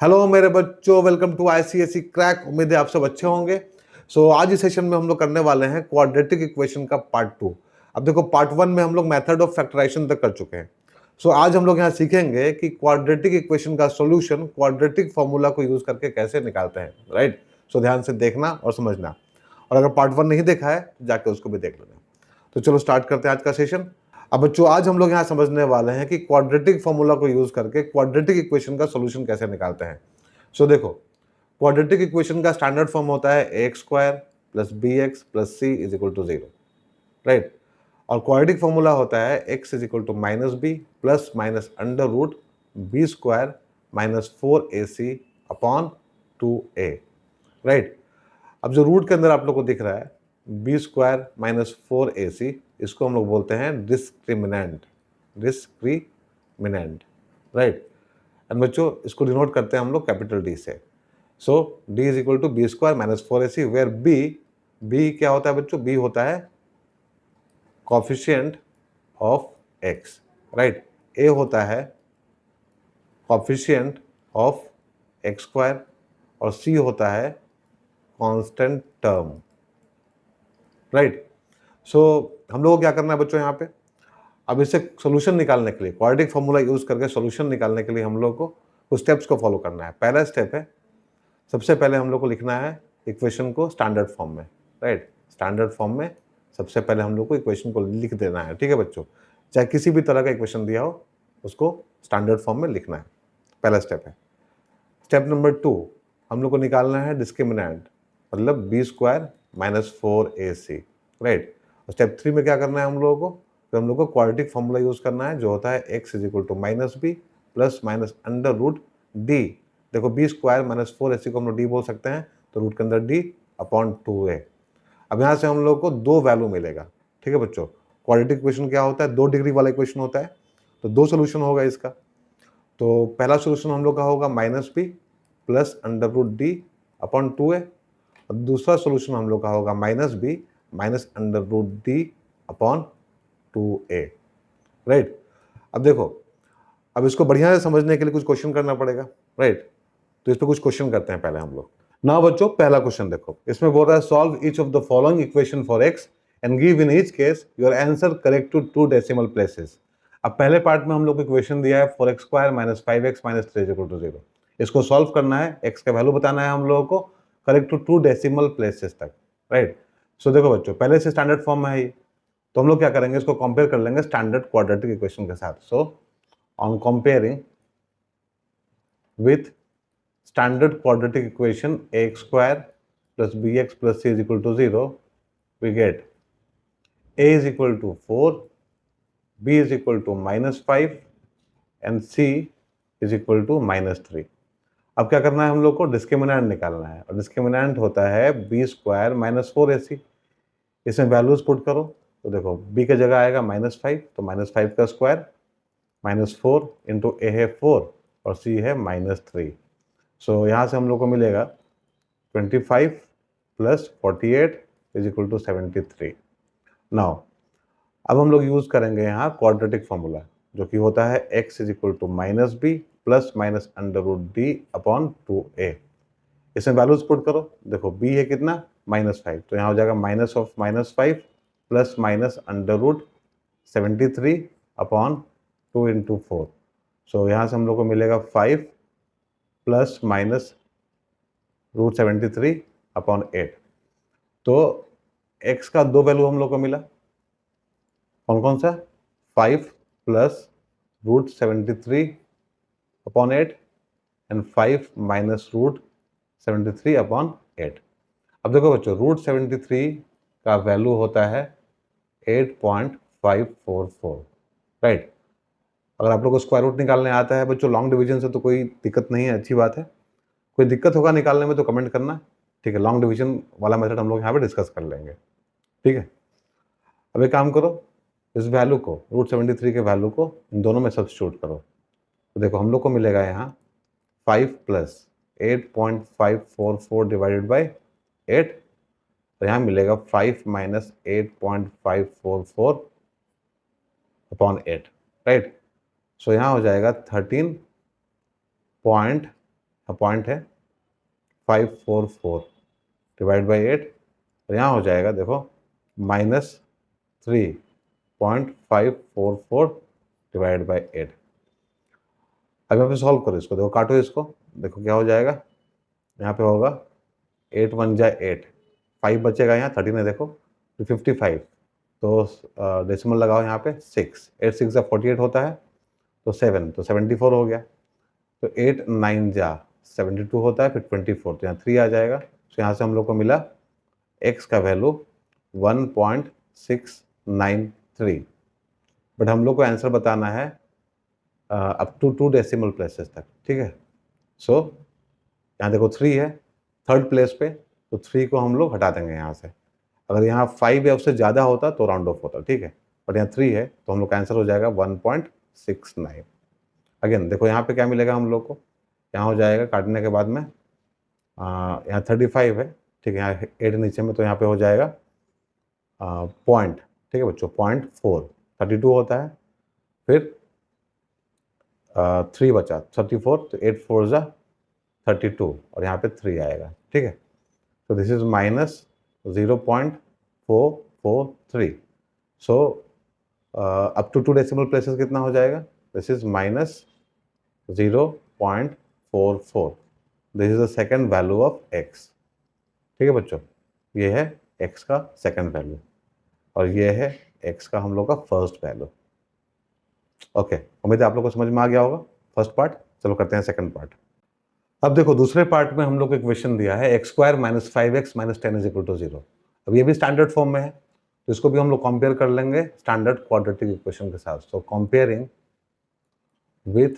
Hello मेरे बच्चों, welcome to ICSE crack. उम्मीद है आप सब अच्छे होंगे। आज इस सेशन में हम लोग करने वाले हैं क्वाड्रेटिक इक्वेशन का पार्ट 2। अब देखो, पार्ट 1 में हम लोग मेथड ऑफ फैक्टराइजेशन तक कर चुके हैं। आज हम लोग यहाँ सीखेंगे कि क्वाड्रेटिक इक्वेशन का सॉल्यूशन क्वाड्रेटिक फॉर्मूला को यूज करके कैसे निकालते हैं। राइट। ध्यान से देखना और समझना, और अगर पार्ट 1 नहीं देखा है तो जाके उसको भी देख लेना। तो चलो स्टार्ट करते हैं आज का सेशन। अब बच्चों, आज हम लोग यहाँ समझने वाले हैं कि क्वाड्रेटिक फॉर्मूला को यूज करके क्वाड्रेटिक इक्वेशन का सॉल्यूशन कैसे निकालते हैं। देखो, क्वाड्रेटिक इक्वेशन का स्टैंडर्ड फॉर्म होता है A X square plus B X plus C is equal to 0। Right. और क्वाड्रेटिक फॉर्मूला होता है X is equal to minus B plus minus under root B square minus 4ac upon 2a। Right. अब जो root के अंदर आप लोग को दिख रहा है बी स्क्वायर माइनस 4ac, इसको हम लोग बोलते हैं डिस्क्रिमिनेंट। राइट। एंड बच्चों, इसको डिनोट करते हैं हम लोग कैपिटल डी से। D is equal to B square minus 4ac, where B क्या होता है बच्चों? बी होता है coefficient of X. Right. A होता है कॉफिशिएंट ऑफ एक्स स्क्वायर और सी होता है कांस्टेंट टर्म। राइट। हम लोगों को क्या करना है बच्चों यहाँ पे? अब इससे सोल्यूशन निकालने के लिए, क्वाड्रेटिक फॉर्मूला यूज करके सोल्यूशन निकालने के लिए हम लोग को कुछ स्टेप्स को फॉलो करना है। पहला स्टेप है, सबसे पहले हम लोग को लिखना है इक्वेशन को स्टैंडर्ड फॉर्म में। राइट। स्टैंडर्ड फॉर्म में सबसे पहले हम लोग को इक्वेशन को लिख देना है। ठीक है बच्चों, चाहे किसी भी तरह का इक्वेशन दिया हो उसको स्टैंडर्ड फॉर्म में लिखना है। पहला स्टेप है। स्टेप नंबर 2, हम लोग को निकालना है डिस्क्रिमिनेंट, मतलब B square minus 4ac। Right. और स्टेप 3 में क्या करना है हम लोगों को? तो हम लोग को क्वाड्रेटिक फॉर्मूला यूज करना है, जो होता है X is equal to minus B plus minus under root D. देखो, बी स्क्वायर माइनस 4ac को हम लोग डी बोल सकते हैं, तो रूट के अंदर डी अपॉन 2a। अब यहाँ से हम लोग को दो वैल्यू मिलेगा। ठीक है बच्चों, क्वाड्रेटिक इक्वेशन क्या होता है? 2 डिग्री वाला इक्वेशन होता है, तो दो सोल्यूशन होगा इसका। तो पहला सोल्यूशन हम लोग का होगा minus B plus under root D upon 2a, और दूसरा सोल्यूशन हम लोग का होगा minus B minus under root D upon 2a। Right. अब देखो, अब इसको बढ़िया से समझने के लिए कुछ क्वेश्चन करना पड़ेगा। राइट। तो इस पर कुछ क्वेश्चन करते हैं पहले हम लोग। ना बच्चों, पहला क्वेश्चन देखो, इसमें बोल रहा है solve each of the following equation for X and give in each case your answer correct to 2 decimal places. अब पहले पार्ट में हम लोग को इक्वेशन दिया है for X square minus 5x minus 3 equal to 0। इसको सॉल्व करना है, एक्स का वैल्यू बताना है हम लोगों को करेक्ट टू 2 डेसिमल प्लेसेस तक। राइट। देखो बच्चों, पहले से स्टैंडर्ड फॉर्म में है ये, तो हम लोग क्या करेंगे, इसको कंपेयर कर लेंगे स्टैंडर्ड क्वाड्रेटिक इक्वेशन के साथ। On comparing with standard quadratic equation ax square plus bx plus c is equal to 0, we get a is equal to 4, b is equal to minus 5 and c is equal to minus 3। अब क्या करना है हम लोग को? Discriminant निकालना है, और डिस्क्रिमिनेंट होता है बी स्क्वायर माइनस 4ac। इसमें वैल्यूज पुट करो, तो देखो b की जगह आएगा -5, तो -5 का स्क्वायर माइनस 4 इंटू ए है 4 और c है -3। यहाँ से हम लोग को मिलेगा 25 plus 48 is equal to 73। Now अब हम लोग यूज करेंगे यहाँ क्वाड्रेटिक फॉर्मूला, जो कि होता है x is equal to minus B plus minus under root D upon 2a। इसमें वैल्यूज पुट करो, देखो b है कितना? -5, तो यहाँ हो जाएगा minus of -5 plus minus under root 73 upon 2 into 4। यहाँ से हम लोग को मिलेगा 5 प्लस माइनस रूट 73 अपॉन 8। तो x का दो वैल्यू हम लोग को मिला, कौन कौन सा? 5 plus root 73 upon 8 and 5 minus root 73 upon 8। अब देखो बच्चों, रूट 73 का वैल्यू होता है 8.544। राइट। अगर आप लोग को स्क्वायर रूट निकालने आता है बच्चों लॉन्ग डिवीजन से, तो कोई दिक्कत नहीं है, अच्छी बात है। कोई दिक्कत होगा निकालने में तो कमेंट करना। ठीक है, लॉन्ग डिवीजन वाला मेथड हम लोग यहाँ पे डिस्कस कर लेंगे। ठीक है। अब एक काम करो, इस वैल्यू को, रूट 73 के वैल्यू को इन दोनों में सब्स्टिट्यूट करो, तो देखो हम लोग को मिलेगा यहाँ 5 प्लस 8.544 डिवाइडेड बाई 8, तो यहाँ मिलेगा 5 माइनस 8.544 अपॉन 8। राइट। यहाँ हो जाएगा 13 पॉइंट है 544 डिवाइड बाई 8, तो यहाँ हो जाएगा देखो -3.544 डिवाइड बाई 8। अब यहाँ पे सॉल्व करो इसको, देखो काटो इसको, देखो क्या हो जाएगा, यहाँ पे होगा 8 1 जा 8, 5 बचेगा यहाँ, 13 है देखो, तो 55, तो डेसिमल लगाओ यहाँ पे 6, 8 6 जा 48 होता है, तो 7, तो 74 हो गया, तो 8 9 जा 72 होता है, फिर 24, तो यहाँ 3 आ जाएगा। तो यहाँ से हम लोग को मिला x का वैल्यू 1.693, बट हम लोग को आंसर बताना है अप टू 2 डेसिमल प्लेसेस तक, ठीक है। सो यहाँ देखो 3 है थर्ड प्लेस पे, तो 3 को हम लोग हटा देंगे यहाँ से। अगर यहाँ 5 या उससे ज़्यादा होता तो राउंड ऑफ होता, ठीक है, बट यहाँ 3 है तो हम लोग का आंसर हो जाएगा 1.69। अगेन देखो यहाँ पे क्या मिलेगा हम लोग को, यहाँ हो जाएगा काटने के बाद में यहाँ 35 है, ठीक है, यहाँ 8 नीचे में, तो यहाँ पे हो जाएगा पॉइंट, ठीक है बच्चों, 0.4, 32 होता है, फिर 3 बचा 34, तो 8 4 जा 32, और यहाँ पे 3 आएगा, ठीक है। तो this is -0.443। So up to 2 decimal places कितना हो जाएगा, this is -0.44। This is the second value of x, ठीक है बच्चों, ये है x का सेकेंड वैल्यू और ये है x का हम लोग का फर्स्ट वैल्यू। ओके, उम्मीद है आप लोग को समझ में आ गया होगा फर्स्ट पार्ट। चलो करते हैं सेकंड पार्ट। अब देखो दूसरे पार्ट में हम लोग को इक्वेशन दिया है x² - 5x - 10 = 0। अब ये भी स्टैंडर्ड फॉर्म में है, तो इसको भी हम लोग कंपेयर कर लेंगे स्टैंडर्ड क्वाड्रेटिक इक्वेशन के साथ। So comparing with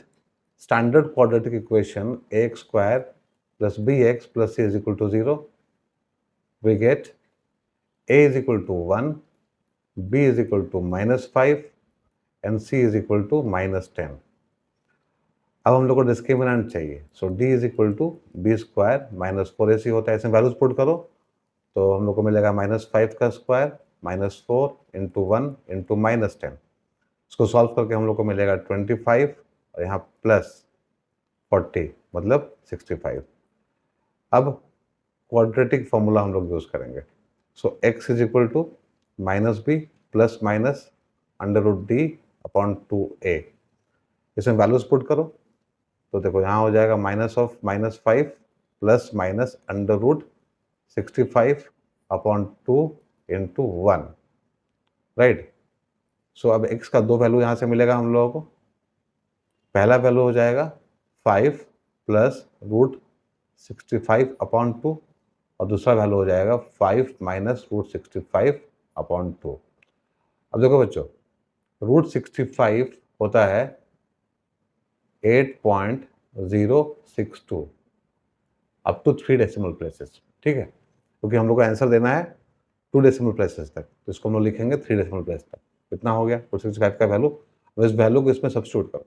standard quadratic equation ax² + bx + c = 0, we get a = 1, b = -5 and c = -10। अब हम लोग को डिस्क्रिमिनेंट चाहिए, सो d = b² - 4ac होता है, ऐसे वैल्यूज पुट करो तो हम लोग को मिलेगा -5 का स्क्वायर -4 × 1 × -10। इसको सॉल्व करके हम लोग को मिलेगा 25 और यहाँ +40 मतलब 65। अब क्वाड्रेटिक फॉर्मूला हम लोग यूज करेंगे, सो x = -b ± √d/2a। इसमें वैल्यूज पुट करो तो देखो यहाँ हो जाएगा -5 ± √65/2 × 1, राइट। सो अब x का दो वैल्यू यहाँ से मिलेगा हम लोगों को। पहला वैल्यू हो जाएगा 5 + √65/2 और दूसरा वैल्यू हो जाएगा 5 - √65/2। अब देखो बच्चों, √65 होता है 8.062 अप टू 3 डेसिमल प्लेसेस, ठीक है, क्योंकि हम लोग को आंसर देना है 2 डेसिमल प्लेसेस तक, तो इसको हम लोग लिखेंगे 3 डेसिमल प्लेस तक। कितना हो गया 265 का वैल्यू। अब इस वैल्यू को इसमें सब्स्टिट्यूट करो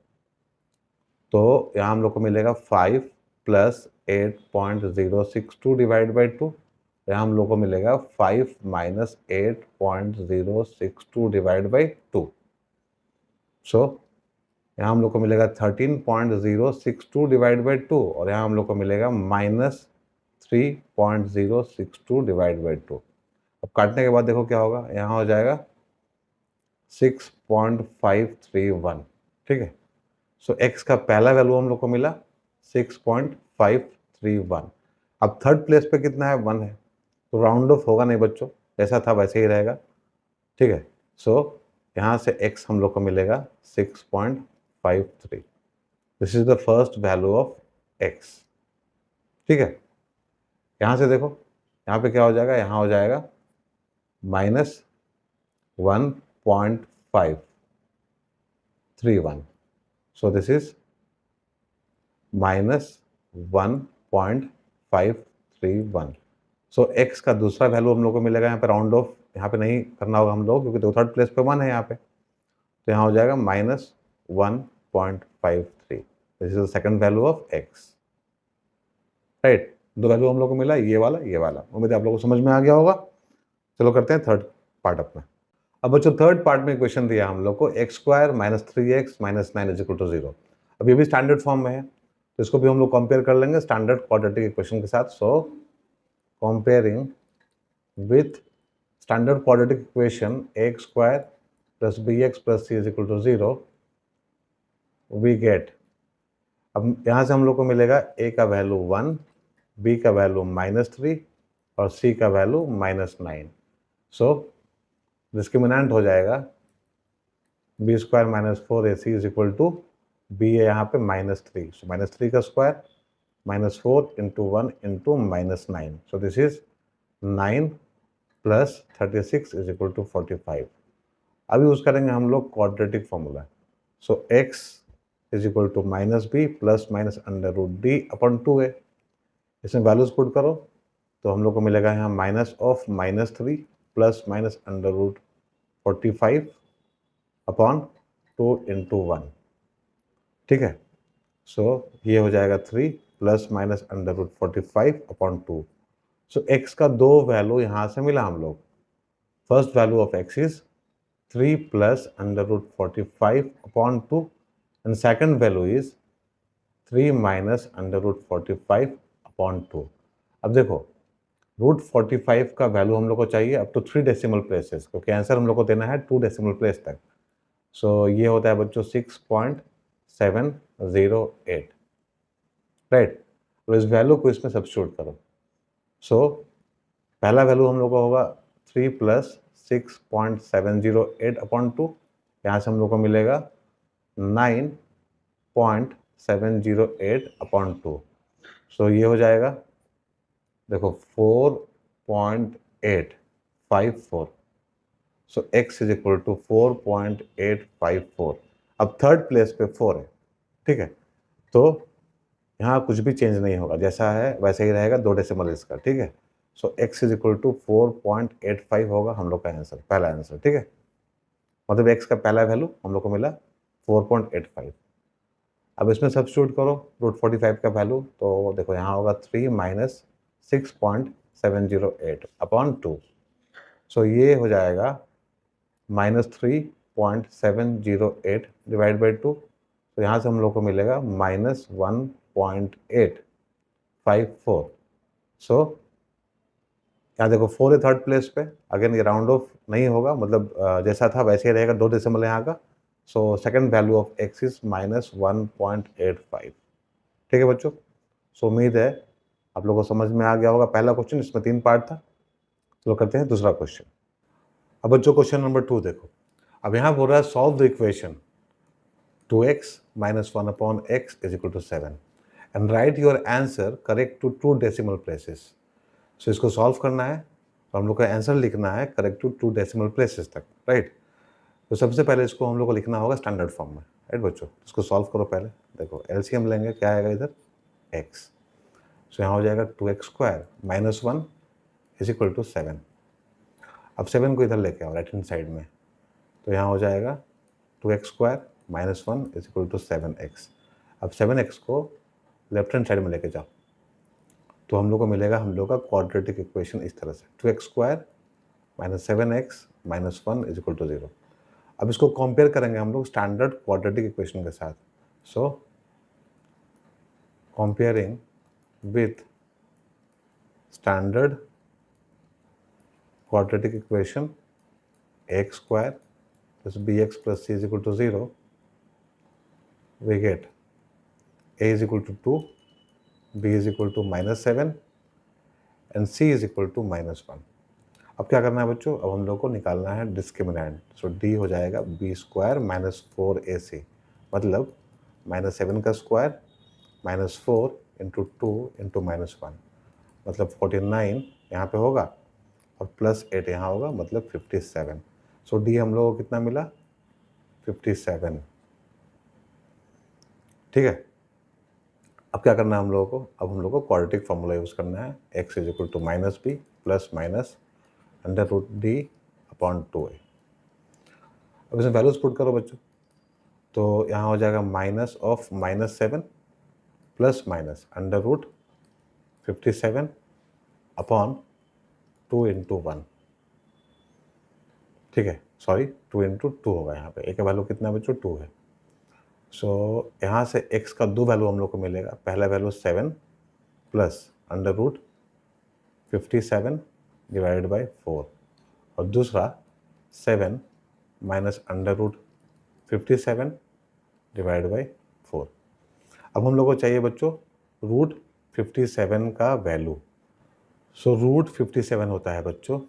तो यहाँ हम लोग को मिलेगा 5 + 8.062 डिवाइड बाई 2, यहाँ हम लोग को मिलेगा 5 - 8.062 डिवाइड बाई 2। सो यहाँ हम लोग को मिलेगा 13.062 डिवाइड बाई 2 और यहाँ हम लोग को मिलेगा -3.062 डिवाइड बाई 2। अब काटने के बाद देखो क्या होगा, यहाँ हो जाएगा 6.531, ठीक है। सो x का पहला वैल्यू हम लोग को मिला 6.531। अब थर्ड प्लेस पे कितना है, 1 है, तो राउंड ऑफ होगा नहीं बच्चों, जैसा था वैसे ही रहेगा, ठीक है। सो यहाँ से x हम लोग को मिलेगा 6.53। This is the first value of x, ठीक है। यहाँ से देखो यहाँ पे क्या हो जाएगा, यहाँ हो जाएगा -1.531। So this is -1.531। So x का दूसरा वैल्यू हम लोग को मिलेगा, यहाँ पे राउंड ऑफ यहाँ पे नहीं करना होगा हम लोग, क्योंकि दो थर्ड प्लेस पे 1 है यहाँ पे, तो यहाँ हो जाएगा -1.53। This is the second value of x, right. दो वैल्यू हम लोग को मिला, ये वाला ये वाला। उम्मीद है आप लोगों को समझ में आ गया होगा। चलो करते हैं थर्ड पार्ट अपना। अब बच्चों थर्ड पार्ट में क्वेश्चन दिया हम लोग को x² - 3x - 9 = 0। अब ये भी स्टैंडर्ड फॉर्म में है, तो इसको भी हम लोग कंपेयर कर लेंगे स्टैंडर्ड क्वाड्रेटिक इक्वेशन के साथ. So comparing with standard quadratic equation X square plus B X plus C is equal to 0, we get, अब यहाँ से हम लोग को मिलेगा a का वैल्यू 1, b का वैल्यू -3 और c का वैल्यू -9. सो डिस्क्रिमिनेंट हो जाएगा B square -4ac is equal to B है यहाँ पे -3. सो -3 का square -4 into 1 into -9. So this is 9 plus 36 is equal to 45. अब यूज करेंगे हम लोग quadratic formula. So x is equal to -b plus minus under root D upon 2a. इसमें values put करो तो हम लोग को मिलेगा यहाँ -3 plus minus under root 45 upon 2 into 1. ठीक है. सो ये हो जाएगा 3 plus minus under root 45 upon 2. So x का दो वैल्यू यहाँ से मिला हम लोग. First value of x is 3 plus under root 45 upon 2 and second value is 3 minus under root 45 upon 2. अब देखो रूट 45 का वैल्यू हम लोग को चाहिए अप टू 3 डेसिमल प्लेसेस, क्योंकि आंसर हम लोग को देना है 2 डेसिमल प्लेस तक. सो ये होता है बच्चों 6.708. राइट. तो इस वैल्यू को इसमें सब्स्टिट्यूट करो. सो पहला वैल्यू हम लोग का होगा 3 प्लस 6.708 अपॉन 2. यहाँ से हम लोग को मिलेगा 9.708 अपॉन 2. सो ये हो जाएगा देखो 4.854. सो x इज इक्वल टू 4.854. अब थर्ड प्लेस पे 4 है. ठीक है. तो यहाँ कुछ भी चेंज नहीं होगा, जैसा है वैसे ही रहेगा, 2 डेसिमल इसका. ठीक है. So x is equal to 4.85 होगा हम लोग का आंसर, पहला आंसर. ठीक है. मतलब x का पहला वैल्यू हम लोग को मिला 4.85. अब इसमें सब्स्टिट्यूट करो रूट 45 का वैल्यू, तो देखो यहाँ होगा 3 माइनस 6.708 अपॉन 2. सो ये हो जाएगा -3.708 डिवाइड बाई 2. तो यहाँ से हम लोग को मिलेगा -1.854. सो यहाँ देखो 4 है थर्ड प्लेस पे. अगेन ये राउंड ऑफ नहीं होगा, मतलब जैसा था वैसे ही रहेगा, 2 डेसिमल यहाँ का. So second value of x is -1.85. ठीक है बच्चों. सो उम्मीद है आप लोगों को समझ में आ गया होगा पहला क्वेश्चन. इसमें 3 पार्ट था. चलो करते हैं दूसरा क्वेश्चन. अब बच्चों क्वेश्चन नंबर 2 देखो. अब यहाँ बोल रहा है solve the equation 2x - 1 upon x is equal to 7 and write your answer correct to 2 decimal places. So इसको सॉल्व करना है और हम लोग का आंसर लिखना है करेक्ट टू 2 डेसिमल प्लेसेस तक. राइट. तो सबसे पहले इसको हम लोग को लिखना होगा स्टैंडर्ड फॉर्म में. राइट बच्चों. इसको सॉल्व करो पहले. देखो एलसीएम लेंगे, क्या आएगा इधर x. सो यहाँ हो जाएगा 2x square minus 1 is equal to 7. अब 7 को इधर लेके आओ राइट हैंड साइड में. तो यहाँ हो जाएगा 2x square minus 1 is equal to 7x. अब 7x को लेफ्ट हैंड साइड में लेके जाओ तो हम लोग को मिलेगा हम लोग का क्वाड्रेटिक इक्वेशन इस तरह से 2x square minus 7x minus 1 is equal to 0. अब इसको कंपेयर करेंगे हम लोग स्टैंडर्ड क्वाड्रेटिक इक्वेशन के साथ. So comparing with standard quadratic equation x square plus bx plus c is equal to 0, we get a is equal to 2, b is equal to -7 and c is equal to -1. अब क्या करना है बच्चों, अब हम लोग को निकालना है डिस्क्रिमिनेंट. सो d हो जाएगा b स्क्वायर माइनस 4ac, मतलब -7 का स्क्वायर -4 इंटू 2 इंटू -1, मतलब 49 यहाँ पे होगा और +8 यहाँ होगा, मतलब 57. सो डी हम लोग को कितना मिला 57. ठीक है. अब क्या करना है हम लोगों को, अब हम लोग को क्वाड्रेटिक फार्मूला यूज़ करना है. x is equal to -b plus minus under root D upon 2a. अब इसमें वैल्यूज पुट करो बच्चों. तो यहाँ हो जाएगा minus of -7 plus minus under root 57 upon 2 into 1. ठीक है, सॉरी 2 इंटू 2 होगा यहाँ पे. ए का वैल्यू कितना बच्चों 2 है. सो यहाँ से x का दो वैल्यू हम लोग को मिलेगा। पहला value 7 plus under root 57 divided by 4 और दूसरा 7 minus under root 57 divide by 4। अब हम लोग को चाहिए बच्चों रूट 57 का वैल्यू। सो रूट 57 होता है बच्चों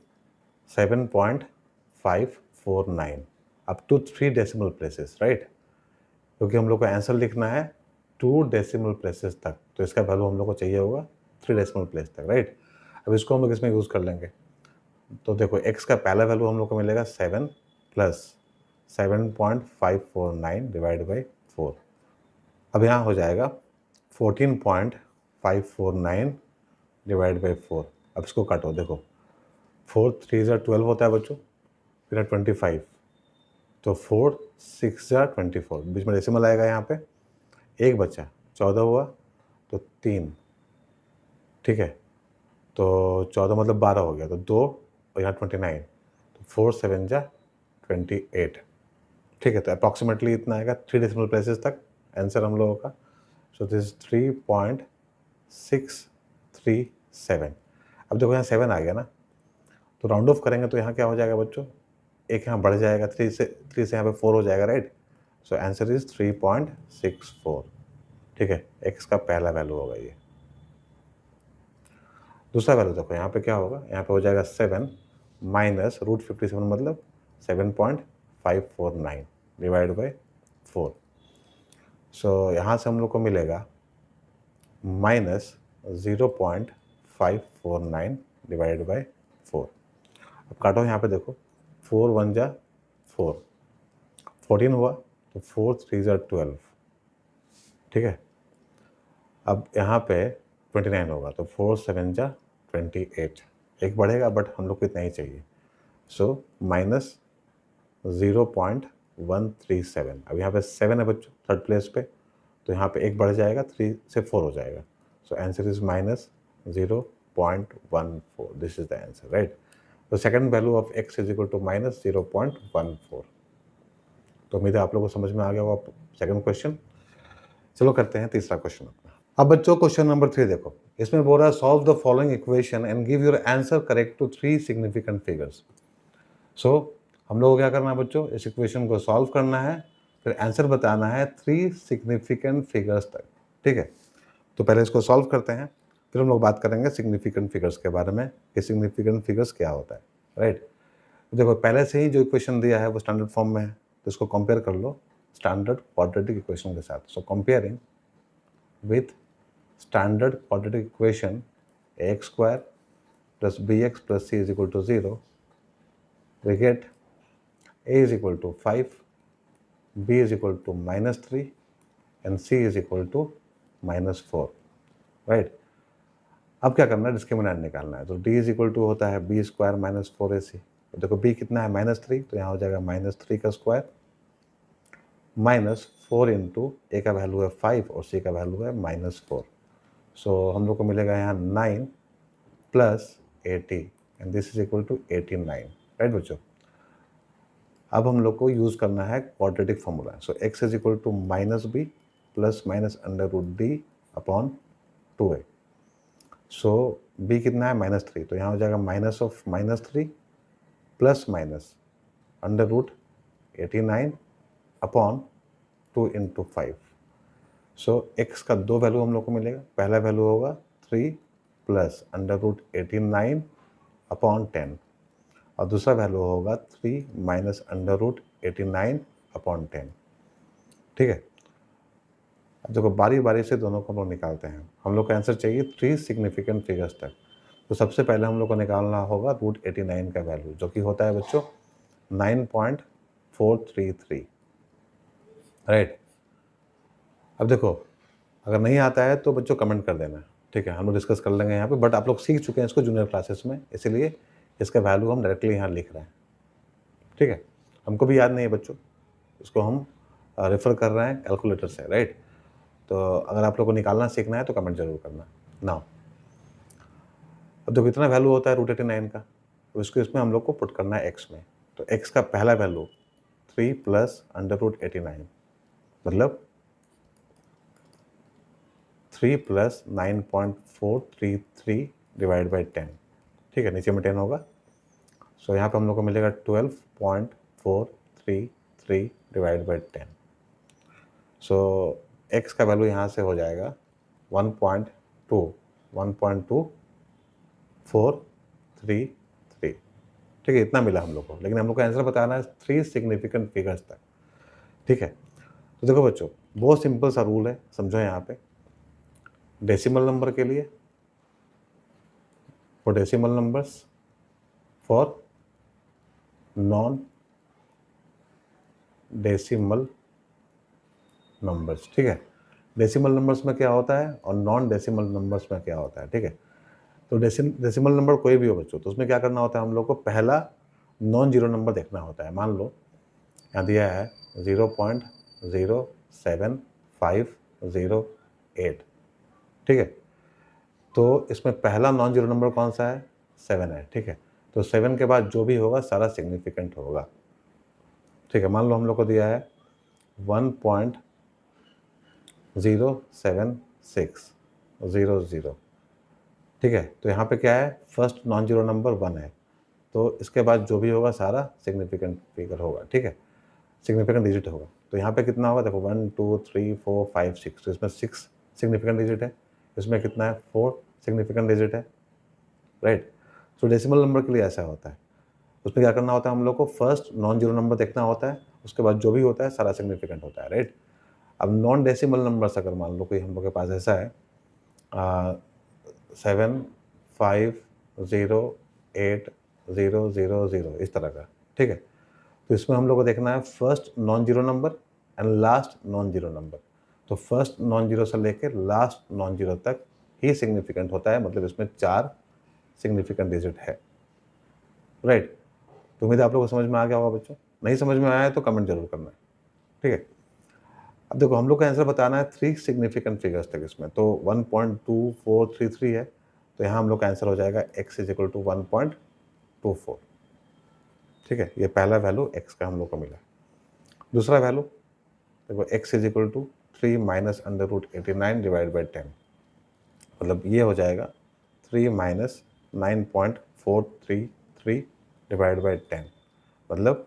7.549 up to 3 decimal places, right? क्योंकि हम लोग को आंसर लिखना है 2 डेसिमल प्लेसेस तक, तो इसका वैल्यू हम लोग को चाहिए होगा 3 डेसिमल प्लेस तक, राइट? अब इसको हम लोग इसमें यूज़ कर लेंगे। तो देखो x का पहला वैल्यू हम लोग को मिलेगा 7 प्लस 7.549 डिवाइड बाई 4। अब यहाँ हो जाएगा 14.549 डिवाइड बाई 4। अब इसको काटो, देखो 4 3 ज़ा 12 होता है बच्चों, फिर 25, तो 4 6 ज़ा 24, बीच में डेसिमल आएगा यहाँ पे, एक बचा 14 हुआ तो 3, ठीक है? तो 14 मतलब 12 हो गया, तो 2 और यहाँ 29, तो 4 7 ज़ा 28, ठीक है? तो अप्रॉक्सीमेटली इतना आएगा 3 डेसिमल प्लेसेस तक आंसर हम लोगों का। So this 3.637। अब देखो यहाँ 7 आ गया ना, तो राउंड ऑफ करेंगे तो यहाँ क्या हो जाएगा बच्चों, एक यहाँ बढ़ जाएगा, 3 से यहाँ पे 4 हो जाएगा, राइट? सो आंसर इज 3.64, ठीक है? x का पहला वैल्यू होगा ये। दूसरा वैल्यू देखो यहाँ पे क्या होगा, यहाँ पे हो जाएगा 7 माइनस रूट 57 मतलब 7.549 डिवाइड बाई 4। सो यहाँ से हम लोग को मिलेगा माइनस 0.549 डिवाइड बाई 4। अब काटो यहाँ पे, देखो 4 1 जा 4, 14 हुआ, तो 4 3 जा 12, ठीक है? अब यहाँ पे 29 होगा, तो 4 7 जा 28, एक बढ़ेगा बट हम लोग को इतना ही चाहिए। So minus 0.137। अब यहाँ पे 7 है बच्चों थर्ड प्लेस पे, तो यहाँ पे एक बढ़ जाएगा, 3 से 4 हो जाएगा। So answer is minus 0.14। This is the answer, right? तो second value of x is equal to minus 0.14। तो उम्मीद है आप लोगों को समझ में आ गया होगा सेकंड क्वेश्चन। चलो करते हैं तीसरा क्वेश्चन अपना। अब बच्चों क्वेश्चन नंबर 3 देखो, इसमें बोल रहा है solve the following equation and give your answer correct to 3 significant figures. So हम लोग को क्या करना है बच्चों, इस इक्वेशन को सॉल्व करना है, फिर आंसर बताना है 3 सिग्निफिकेंट फिगर्स तक, ठीक है? तो पहले इसको सॉल्व करते हैं, फिर हम लोग बात करेंगे सिग्निफिकेंट फिगर्स के बारे में कि सिग्निफिकेंट फिगर्स क्या होता है, राइट? देखो पहले से ही जो इक्वेशन दिया है वो स्टैंडर्ड फॉर्म में है, तो इसको कंपेयर कर लो स्टैंडर्ड क्वाड्रेटिक इक्वेशन के साथ। So comparing with standard quadratic equation ax square plus bx plus c is equal to 0, we get a is equal to 5, b is equal to minus 3 and c is equal to minus 4, right? अब क्या करना है, discriminant निकालना है। तो d is equal to होता है b square minus 4ac। तो देखो b कितना है, माइनस 3, तो यहाँ हो जाएगा माइनस 3 का स्क्वायर माइनस 4 इंटू a का वैल्यू है 5 और c का वैल्यू है माइनस 4। सो हम लोग को मिलेगा यहाँ 9 plus 80 and this is equal to 89, right बच्चों? अब हम लोग को यूज़ करना है quadratic formula. So x is equal to minus B plus minus under root D upon 2a। So b कितना है, माइनस 3, तो यहाँ हो जाएगा minus of minus 3 plus minus under root 89 upon 2 into 5। So x का दो वैल्यू हम लोग को मिलेगा, पहला वैल्यू होगा 3 प्लस अंडर रूट 89 अपॉन 10 और दूसरा वैल्यू होगा 3 माइनस अंडर रूट 89 अपॉन 10, ठीक है? अब देखो बारी बारी से दोनों को हम लोग निकालते हैं। हम लोग का आंसर चाहिए 3 सिग्निफिकेंट फिगर्स तक। तो सबसे पहले हम लोग को निकालना होगा रूट 89 का वैल्यू, जो कि होता है बच्चों 9.433, राइट? अब देखो अगर नहीं आता है तो बच्चों कमेंट कर देना, ठीक है? हम लोग डिस्कस कर लेंगे यहाँ पे, बट आप लोग सीख चुके हैं इसको जूनियर क्लासेस में, इसीलिए इसका वैल्यू हम डायरेक्टली यहाँ लिख रहे हैं, ठीक है? हमको भी याद नहीं है बच्चों, इसको हम रेफर कर रहे हैं कैलकुलेटर से, राइट? तो अगर आप लोग को निकालना सीखना है तो कमेंट जरूर करना। नाउ अब देखो इतना वैल्यू होता है रूट 89 का, तो इसको इसमें हम लोग को पुट करना है x में। तो x का पहला वैल्यू 3 प्लस अंडर रूट 89 मतलब 3 प्लस 9.433 डिवाइड बाई 10, ठीक है, नीचे में 10 होगा। सो यहाँ पे हम लोग को मिलेगा 12.433 डिवाइड बाई 10। सो x का वैल्यू यहाँ से हो जाएगा 1.243, ठीक है, इतना मिला हम लोग को। लेकिन हम लोग को आंसर बताना है 3 सिग्निफिकेंट फिगर्स तक, ठीक है। तो देखो बच्चों, बहुत सिंपल सा रूल है, समझो यहाँ पे। डेसिमल नंबर के लिए, for decimal numbers, for non decimal numbers, ठीक है। डेसिमल नंबर्स में क्या होता है और नॉन डेसिमल नंबर्स में क्या होता है, ठीक है। तो डेसिमल नंबर कोई भी हो बच्चों, तो उसमें क्या करना होता है, हम लोग को पहला नॉन जीरो नंबर देखना होता है। मान लो यहाँ दिया है 0.07508, ठीक है। तो इसमें पहला नॉन जीरो नंबर कौन सा है, 7 है, ठीक है। तो 7 के बाद जो भी होगा सारा सिग्निफिकेंट होगा, ठीक है। मान लो हम लोग को दिया है 1.07600, ठीक है। तो यहाँ पे क्या है, फर्स्ट नॉन जीरो नंबर 1 है, तो इसके बाद जो भी होगा सारा सिग्निफिकेंट फिगर होगा, ठीक है, सिग्निफिकेंट डिजिट होगा। तो यहाँ पे कितना होगा, देखो 1 2 3 4 5 6, तो इसमें 6 सिग्निफिकेंट डिजिट है, इसमें कितना है, 4 सिग्निफिकेंट डिजिट है, राइट। तो डेसिमल नंबर के लिए ऐसा होता है, उसमें क्या करना होता है, हम लोग को फर्स्ट नॉन जीरो नंबर देखना होता है, उसके बाद जो भी होता है सारा सिग्निफिकेंट होता है, राइट। अब नॉन डेसिमल नंबर्स अगर मान लो कोई हम लोग के पास ऐसा है 7508000 इस तरह का, ठीक है। तो इसमें हम लोग को देखना है first non zero number and last non zero number. तो फर्स्ट नॉन जीरो से लेकर लास्ट नॉन जीरो तक ही सिग्निफिकेंट होता है, मतलब इसमें 4 सिग्निफिकेंट डिजिट है, राइट। तो उम्मीद है आप लोगों को समझ में आ गया होगा बच्चों। नहीं समझ में आया है तो कमेंट जरूर करना, ठीक है। अब देखो हम लोग का आंसर बताना है 3 सिग्निफिकेंट फिगर्स तक इसमें, तो 1.2433 है, तो यहाँ हम लोग का आंसर हो जाएगा x इज इक्वल टू 1.24, ठीक है। ये पहला वैल्यू x का हम लोग को मिला। दूसरा वैल्यू देखो x is equal to 3 minus under root 89 divide by 10, मतलब ये हो जाएगा 3 माइनस 9.433 डिवाइड बाई 10, मतलब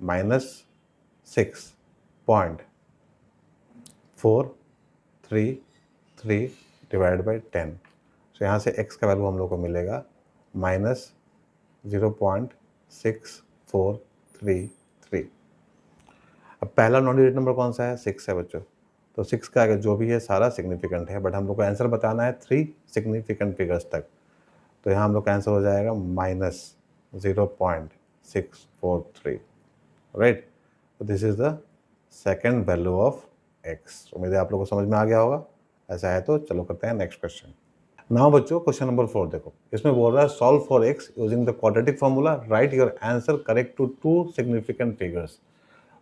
-6.433 डिवाइड बाई 10। तो यहाँ से x का वैल्यू हम लोग को मिलेगा -0.6433। अब पहला नॉन डिजिट नंबर कौन सा है, 6 है बच्चों। तो 6 का जो भी है सारा सिग्निफिकेंट है, बट हम लोग को आंसर बताना है 3 सिग्निफिकेंट फिगर्स तक। तो यहाँ हम लोग का आंसर हो जाएगा -0.643, राइट। तो this is the second value of x। उम्मीद है आप लोग को समझ में आ गया होगा। ऐसा है तो चलो करते हैं नेक्स्ट क्वेश्चन। नाउ बच्चों क्वेश्चन नंबर 4 देखो, इसमें बोल रहा है solve for x using the quadratic formula, right your answer correct to 2 significant figures.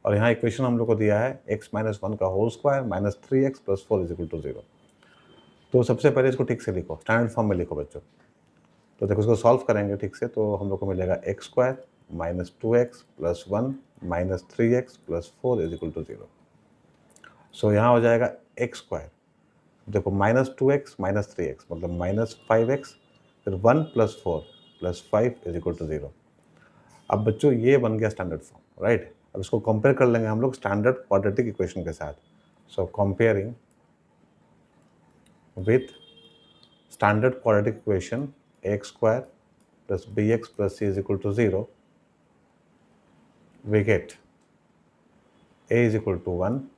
और यहाँ इक्वेशन हम लोग को दिया है x माइनस 1 का whole square minus 3x plus 4 is equal to 0। तो सबसे पहले इसको ठीक से लिखो, स्टैंडर्ड फॉर्म में लिखो बच्चों। तो देखो इसको सॉल्व करेंगे ठीक से, तो हम लोग को मिलेगा x square minus 2x plus 1 minus 3x plus 4 is equal to 0। So यहाँ हो जाएगा एक्स स्क्वायर, देखो माइनस 2x माइनस 3x मतलब माइनस 5x, फिर 1 plus 4 plus 5 is equal to 0। अब बच्चों ये बन गया स्टैंडर्ड फॉर्म, राइट। अब इसको कंपेयर कर लेंगे हम लोग स्टैंडर्ड क्वाड्रेटिक इक्वेशन के साथ। So comparing with standard quadratic equation X square plus bx plus c is equal to 0, we get a is equal to 1,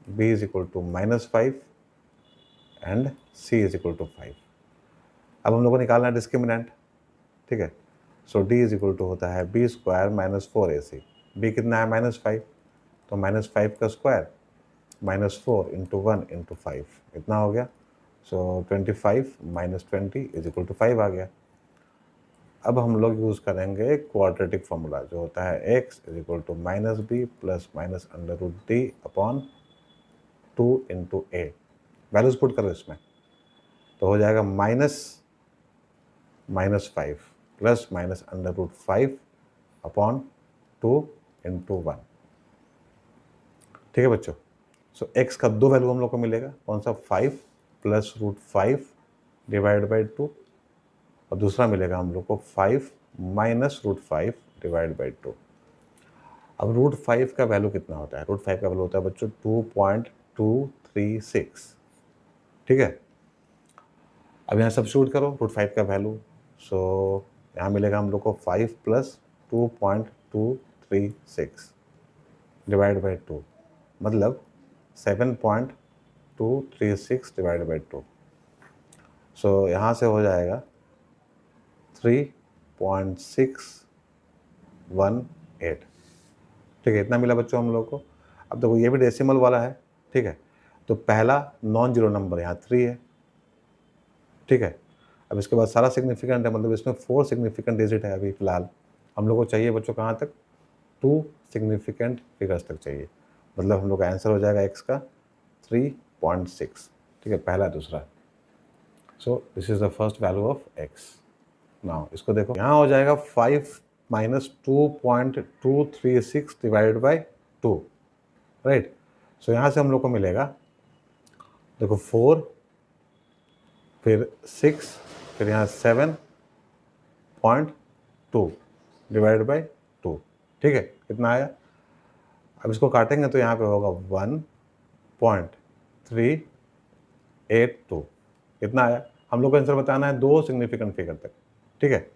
b is equal to minus 5 and c is equal to 5। अब हम लोग को निकालना है discriminant, ठीक है। सो d is equal to होता है b square minus 4ac, b कितना है -5, तो -5 का स्क्वायर -4 इंटू 1 इंटू 5 इतना हो गया। सो 25 माइनस 20 इज इक्वल टू 5 आ गया। अब हम लोग यूज़ करेंगे क्वाड्रेटिक फॉर्मूला जो होता है x is equal to minus B plus minus under root D upon 2 into a. Values put करो इसमें, तो हो जाएगा minus 5 plus minus under root 5 upon 2 into 1, ठीक है बच्चों। सो x का 2 वैल्यू हम लोग को मिलेगा, कौन सा 5 प्लस रूट 5 डिवाइड बाई 2, और दूसरा मिलेगा हम लोग को 5 माइनस रूट 5 डिवाइड बाई 2। अब रूट 5 का वैल्यू कितना होता है? रूट 5 का वैल्यू होता है बच्चों 2.236, ठीक है। अब यहाँ सब्स्टिट्यूट करो रूट 5 का वैल्यू, सो यहाँ मिलेगा हम लोग को 5 प्लस 2.236 डिवाइड बाई 2, मतलब 7.236 डिवाइड बाई 2। सो यहाँ से हो जाएगा 3.618, ठीक है। इतना मिला बच्चों हम लोग को। अब देखो ये भी डेसिमल वाला है, ठीक है, तो पहला नॉन जीरो नंबर यहाँ 3 है, ठीक है। अब इसके बाद सारा सिग्निफिकेंट है, मतलब इसमें 4 सिग्निफिकेंट डिजिट है अभी फिलहाल। हम लोग को चाहिए बच्चों कहाँ तक? 2 सिग्निफिकेंट फिगर्स तक चाहिए, मतलब हम लोग का आंसर हो जाएगा x का 3.6, ठीक है, पहला दूसरा। सो this is the first value of x। Now इसको देखो, यहाँ हो जाएगा 5 माइनस 2.236 डिवाइड बाई 2, राइट। सो यहाँ से हम लोग को मिलेगा, देखो 4, फिर 6, फिर यहाँ 7.2 डिवाइड बाई 2, ठीक है। कितना आया? अब इसको काटेंगे तो यहाँ पे होगा 1.382। कितना आया? हम लोग को आंसर बताना है 2 सिग्निफिकेंट फिगर तक, ठीक है।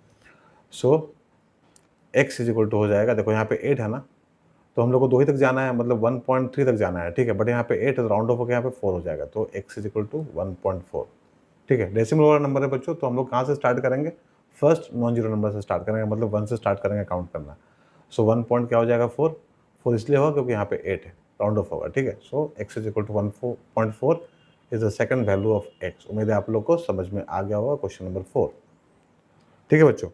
So x is equal to हो जाएगा, देखो यहाँ पे 8 है ना, तो हम लोग को 2 ही तक जाना है, मतलब 1.3 तक जाना है, ठीक है। बट यहाँ पे 8 है, राउंड ऑफ होकर यहाँ पे 4 हो जाएगा, तो x इज इक्वल टू 1.4, ठीक है। डेसिमल वाला नंबर है बच्चों, तो हम लोग कहाँ से स्टार्ट करेंगे? फर्स्ट नॉन जीरो नंबर से स्टार्ट करेंगे, मतलब 1 से स्टार्ट करेंगे काउंट करना। सो 1 पॉइंट क्या हो जाएगा? 4 इसलिए होगा क्योंकि यहाँ पे 8 है, राउंड ऑफ होगा, ठीक है। So x is equal to 1.4 is the second value of x। उम्मीद है आप लोग को समझ में आ गया होगा क्वेश्चन नंबर 4, ठीक है बच्चों।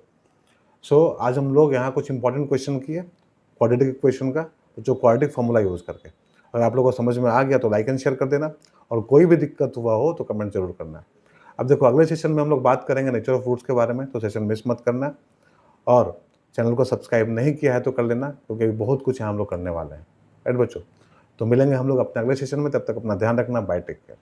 सो आज हम लोग यहाँ कुछ इंपॉर्टेंट क्वेश्चन किए क्वाड्रेटिक इक्वेशन का, जो क्वाड्रेटिक फॉर्मूला यूज़ करके। अगर आप लोगों को समझ में आ गया तो लाइक एंड शेयर कर देना, और कोई भी दिक्कत हुआ हो तो कमेंट जरूर करना। अब देखो अगले सेशन में हम लोग बात करेंगे नेचर ऑफ रूट्स के बारे में, तो सेशन मिस मत करना, और चैनल को सब्सक्राइब नहीं किया है तो कर लेना, क्योंकि अभी बहुत कुछ यहाँ हम लोग करने वाले हैं, राइट बच्चों। तो मिलेंगे हम लोग अपने अगले सेशन में, तब तक अपना ध्यान रखना, बाय, टेक केयर।